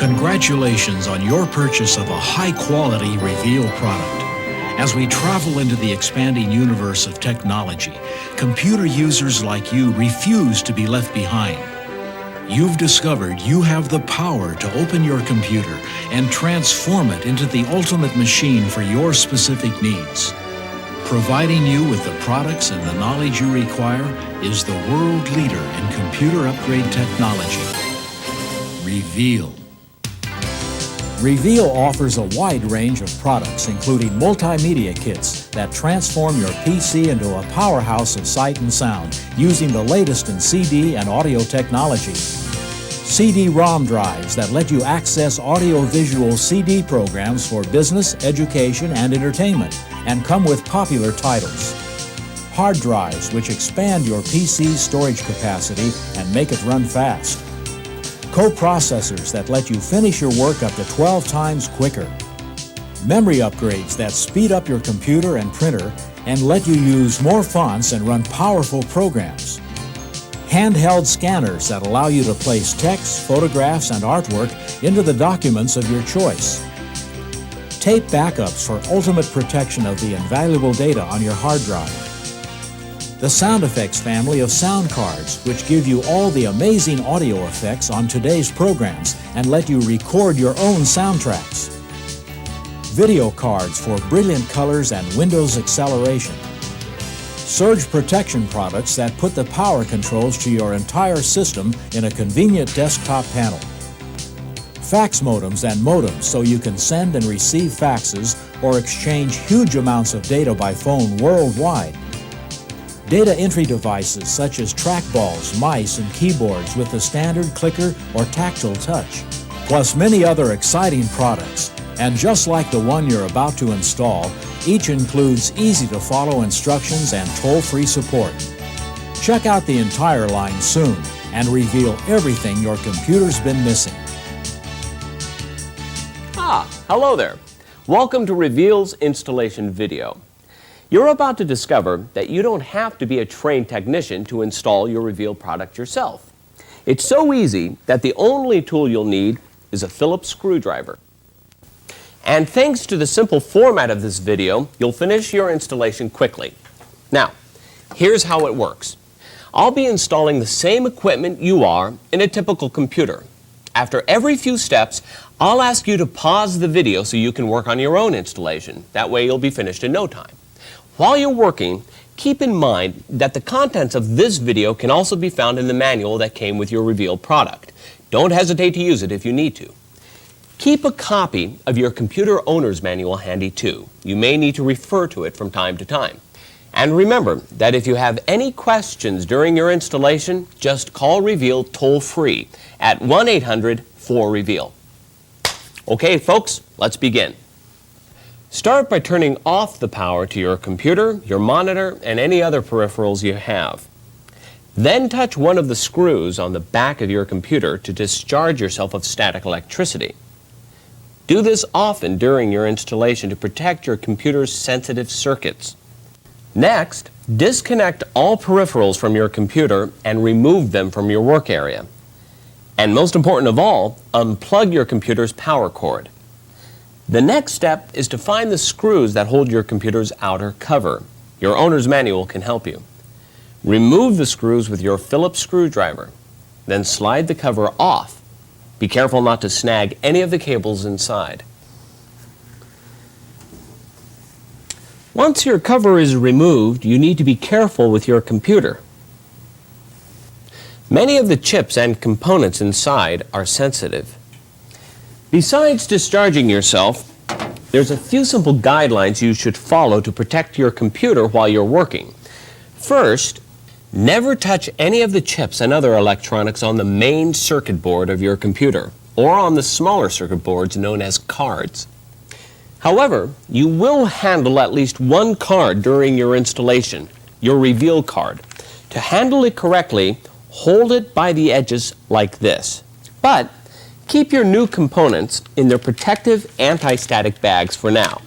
Congratulations on your purchase of a high-quality Reveal product. As we travel into the expanding universe of technology, computer users like you refuse to be left behind. You've discovered you have the power to open your computer and transform it into the ultimate machine for your specific needs. Providing you with the products and the knowledge you require is the world leader in computer upgrade technology, Reveal. Reveal offers a wide range of products, including multimedia kits that transform your PC into a powerhouse of sight and sound using the latest in CD and audio technology. CD-ROM drives that let you access audio-visual CD programs for business, education, and entertainment, and come with popular titles. Hard drives which expand your PC's storage capacity and make it run fast. Co-processors that let you finish your work up to 12 times quicker. Memory upgrades that speed up your computer and printer and let you use more fonts and run powerful programs. Handheld scanners that allow you to place text, photographs, and artwork into the documents of your choice. Tape backups for ultimate protection of the invaluable data on your hard drive. The sound effects family of sound cards, which give you all the amazing audio effects on today's programs and let you record your own soundtracks. Video cards for brilliant colors and Windows acceleration. Surge protection products that put the power controls to your entire system in a convenient desktop panel. Fax modems and modems so you can send and receive faxes or exchange huge amounts of data by phone worldwide. Data entry devices such as trackballs, mice, and keyboards with the standard clicker or tactile touch, plus many other exciting products. And just like the one you're about to install, each includes easy-to-follow instructions and toll-free support. Check out the entire line soon and reveal everything your computer's been missing. Hello there. Welcome to Reveal's installation video. You're about to discover that you don't have to be a trained technician to install your Reveal product yourself. It's so easy that the only tool you'll need is a Phillips screwdriver. And thanks to the simple format of this video, you'll finish your installation quickly. Now, here's how it works. I'll be installing the same equipment you are in a typical computer. After every few steps, I'll ask you to pause the video so you can work on your own installation. That way you'll be finished in no time. While you're working, keep in mind that the contents of this video can also be found in the manual that came with your Reveal product. Don't hesitate to use it if you need to. Keep a copy of your computer owner's manual handy too. You may need to refer to it from time to time. And remember that if you have any questions during your installation, just call Reveal toll-free at 1-800-4REVEAL. Okay, folks, let's begin. Start by turning off the power to your computer, your monitor, and any other peripherals you have. Then touch one of the screws on the back of your computer to discharge yourself of static electricity. Do this often during your installation to protect your computer's sensitive circuits. Next, disconnect all peripherals from your computer and remove them from your work area. And most important of all, unplug your computer's power cord. The next step is to find the screws that hold your computer's outer cover. Your owner's manual can help you. Remove the screws with your Phillips screwdriver. Then slide the cover off. Be careful not to snag any of the cables inside. Once your cover is removed, you need to be careful with your computer. Many of the chips and components inside are sensitive. Besides discharging yourself, there's a few simple guidelines you should follow to protect your computer while you're working. First, never touch any of the chips and other electronics on the main circuit board of your computer or on the smaller circuit boards known as cards. However, you will handle at least one card during your installation, your Reveal card. To handle it correctly, hold it by the edges like this. But keep your new components in their protective anti-static bags for now.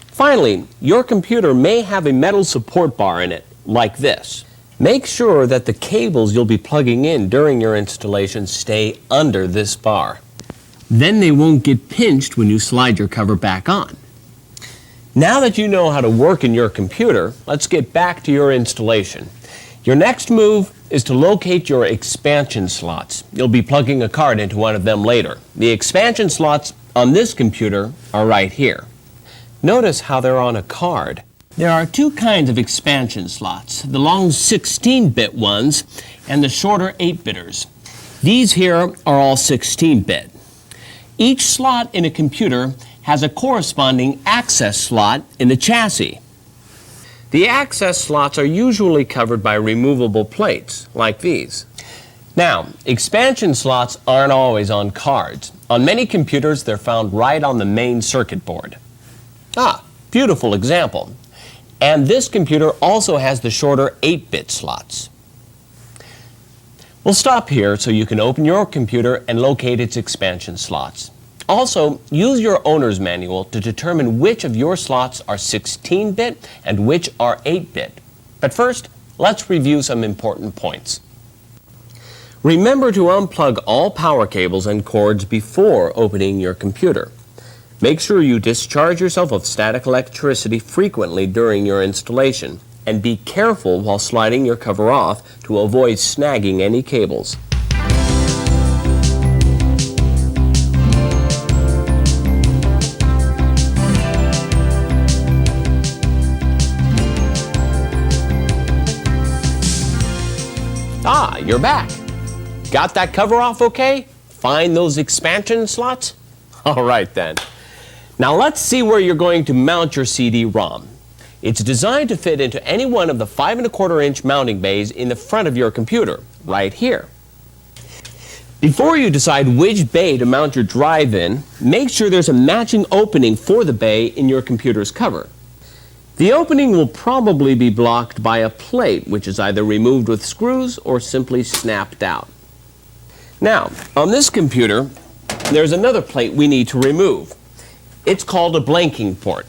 Finally, your computer may have a metal support bar in it, like this. Make sure that the cables you'll be plugging in during your installation stay under this bar. Then they won't get pinched when you slide your cover back on. Now that you know how to work in your computer, let's get back to your installation. Your next move is to locate your expansion slots. You'll be plugging a card into one of them later. The expansion slots on this computer are right here. Notice how they're on a card. There are two kinds of expansion slots, the long 16-bit ones and the shorter 8-bitters. These here are all 16-bit. Each slot in a computer has a corresponding access slot in the chassis. The access slots are usually covered by removable plates, like these. Now, expansion slots aren't always on cards. On many computers, they're found right on the main circuit board. Ah, beautiful example. And this computer also has the shorter 8-bit slots. We'll stop here so you can open your computer and locate its expansion slots. Also, use your owner's manual to determine which of your slots are 16-bit and which are 8-bit. But first, let's review some important points. Remember to unplug all power cables and cords before opening your computer. Make sure you discharge yourself of static electricity frequently during your installation, and be careful while sliding your cover off to avoid snagging any cables. Ah, you're back. Got that cover off okay? Find those expansion slots? All right then. Now let's see where you're going to mount your CD-ROM. It's designed to fit into any one of the 5¼ inch mounting bays in the front of your computer, right here. Before you decide which bay to mount your drive in, make sure there's a matching opening for the bay in your computer's cover. The opening will probably be blocked by a plate, which is either removed with screws or simply snapped out. Now, on this computer, there's another plate we need to remove. It's called a blanking port.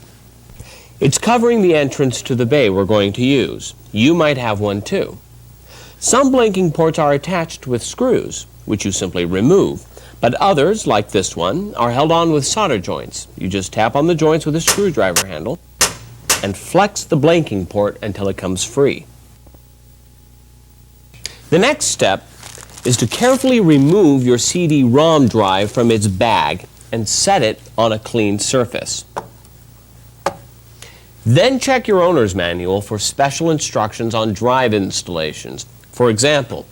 It's covering the entrance to the bay we're going to use. You might have one too. Some blanking ports are attached with screws, which you simply remove, but others, like this one, are held on with solder joints. You just tap on the joints with a screwdriver handle and flex the blanking port until it comes free. The next step is to carefully remove your CD-ROM drive from its bag and set it on a clean surface. Then check your owner's manual for special instructions on drive installations. For example,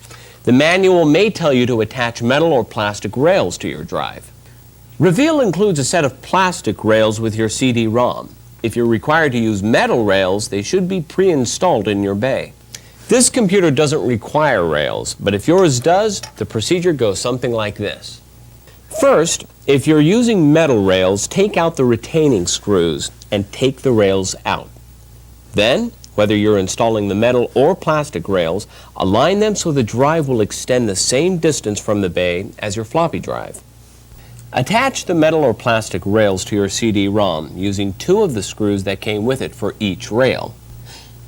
the manual may tell you to attach metal or plastic rails to your drive. Reveal includes a set of plastic rails with your CD-ROM. If you're required to use metal rails, they should be pre-installed in your bay. This computer doesn't require rails, but if yours does, the procedure goes something like this. First, if you're using metal rails, take out the retaining screws and take the rails out. Then, whether you're installing the metal or plastic rails, align them so the drive will extend the same distance from the bay as your floppy drive. Attach the metal or plastic rails to your CD-ROM using 2 of the screws that came with it for each rail.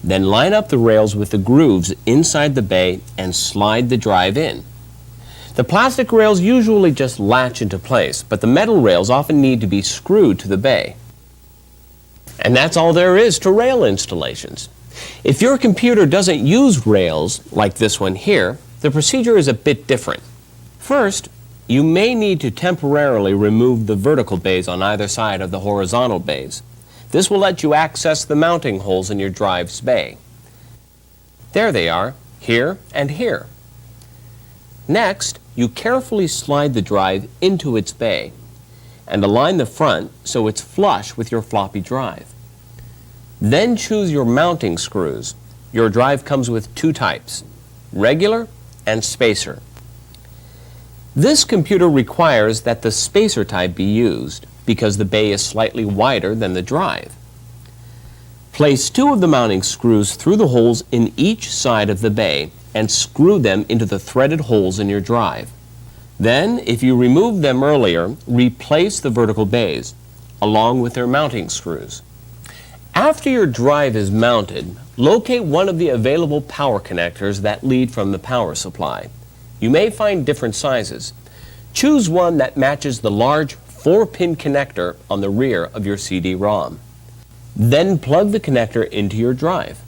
Then line up the rails with the grooves inside the bay and slide the drive in. The plastic rails usually just latch into place, but the metal rails often need to be screwed to the bay. And that's all there is to rail installations. If your computer doesn't use rails, like this one here, the procedure is a bit different. First, you may need to temporarily remove the vertical bays on either side of the horizontal bays. This will let you access the mounting holes in your drive's bay. There they are, here and here. Next, you carefully slide the drive into its bay and align the front so it's flush with your floppy drive. Then choose your mounting screws. Your drive comes with 2 types, regular and spacer. This computer requires that the spacer type be used because the bay is slightly wider than the drive. Place 2 of the mounting screws through the holes in each side of the bay and screw them into the threaded holes in your drive. Then, if you removed them earlier, replace the vertical bays, along with their mounting screws. After your drive is mounted, locate one of the available power connectors that lead from the power supply. You may find different sizes. Choose one that matches the large 4-pin connector on the rear of your CD-ROM. Then plug the connector into your drive.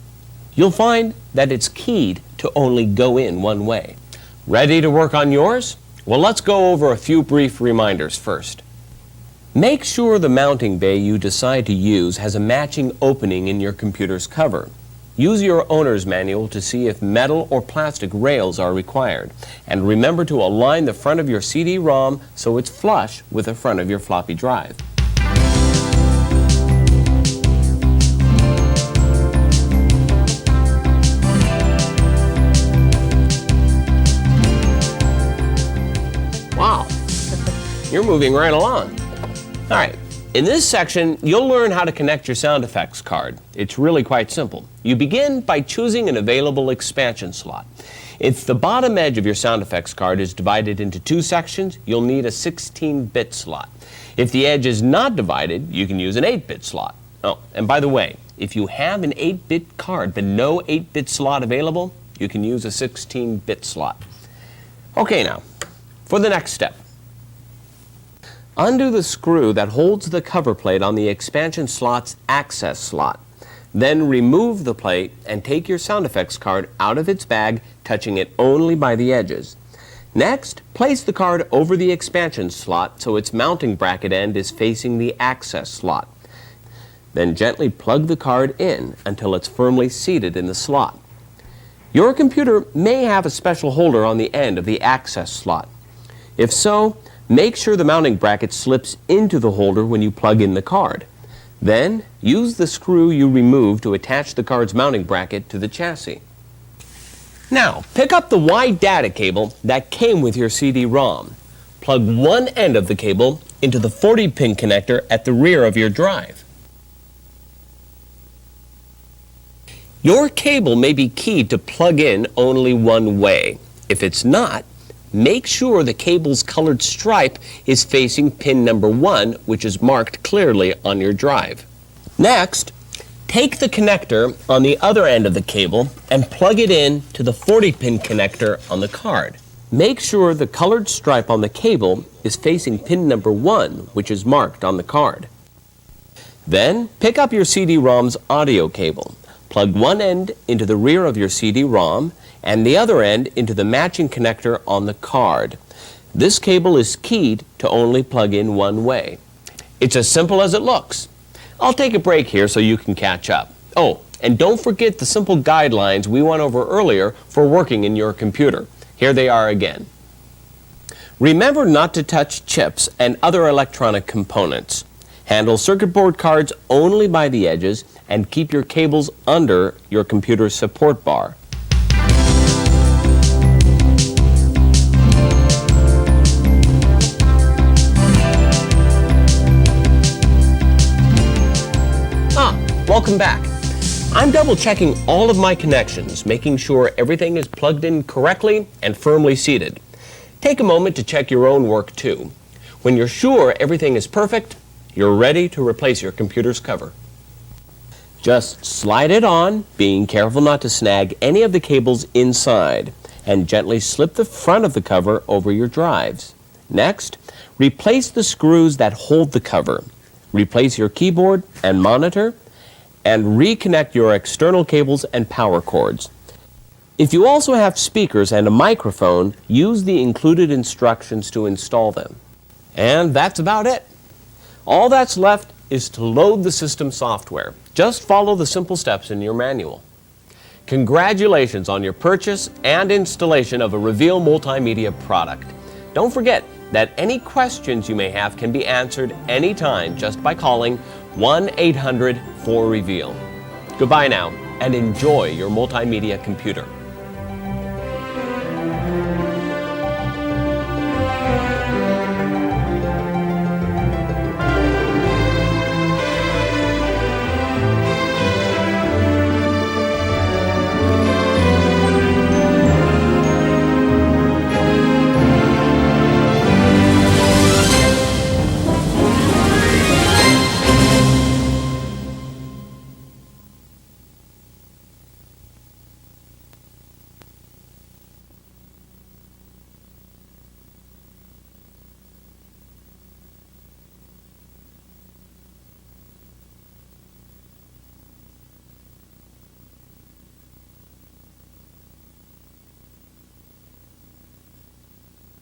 You'll find that it's keyed to only go in one way. Ready to work on yours? Well, let's go over a few brief reminders first. Make sure the mounting bay you decide to use has a matching opening in your computer's cover. Use your owner's manual to see if metal or plastic rails are required. And remember to align the front of your CD-ROM so it's flush with the front of your floppy drive. Wow, you're moving right along. All right. In this section, you'll learn how to connect your sound effects card. It's really quite simple. You begin by choosing an available expansion slot. If the bottom edge of your sound effects card is divided into 2 sections, you'll need a 16-bit slot. If the edge is not divided, you can use an 8-bit slot. Oh, and by the way, if you have an 8-bit card but no 8-bit slot available, you can use a 16-bit slot. Okay, now, for the next step. Undo the screw that holds the cover plate on the expansion slot's access slot. Then remove the plate and take your sound effects card out of its bag, touching it only by the edges. Next, place the card over the expansion slot so its mounting bracket end is facing the access slot. Then gently plug the card in until it's firmly seated in the slot. Your computer may have a special holder on the end of the access slot. If so, make sure the mounting bracket slips into the holder when you plug in the card. Then, use the screw you removed to attach the card's mounting bracket to the chassis. Now, pick up the wide data cable that came with your CD-ROM. Plug one end of the cable into the 40-pin connector at the rear of your drive. Your cable may be keyed to plug in only one way. If it's not, make sure the cable's colored stripe is facing pin number 1, which is marked clearly on your drive. Next, take the connector on the other end of the cable and plug it in to the 40-pin connector on the card. Make sure the colored stripe on the cable is facing pin number 1, which is marked on the card. Then, pick up your CD-ROM's audio cable. Plug one end into the rear of your CD-ROM and the other end into the matching connector on the card. This cable is keyed to only plug in one way. It's as simple as it looks. I'll take a break here so you can catch up. Oh, and don't forget the simple guidelines we went over earlier for working in your computer. Here they are again. Remember not to touch chips and other electronic components. Handle circuit board cards only by the edges and keep your cables under your computer's support bar. Welcome back. I'm double checking all of my connections, making sure everything is plugged in correctly and firmly seated. Take a moment to check your own work too. When you're sure everything is perfect, you're ready to replace your computer's cover. Just slide it on, being careful not to snag any of the cables inside, and gently slip the front of the cover over your drives. Next, replace the screws that hold the cover. Replace your keyboard and monitor, and reconnect your external cables and power cords. If you also have speakers and a microphone, use the included instructions to install them. And that's about it. All that's left is to load the system software. Just follow the simple steps in your manual. Congratulations on your purchase and installation of a Reveal Multimedia product. Don't forget that any questions you may have can be answered anytime just by calling 1-800-4REVEAL. Goodbye now, and enjoy your multimedia computer.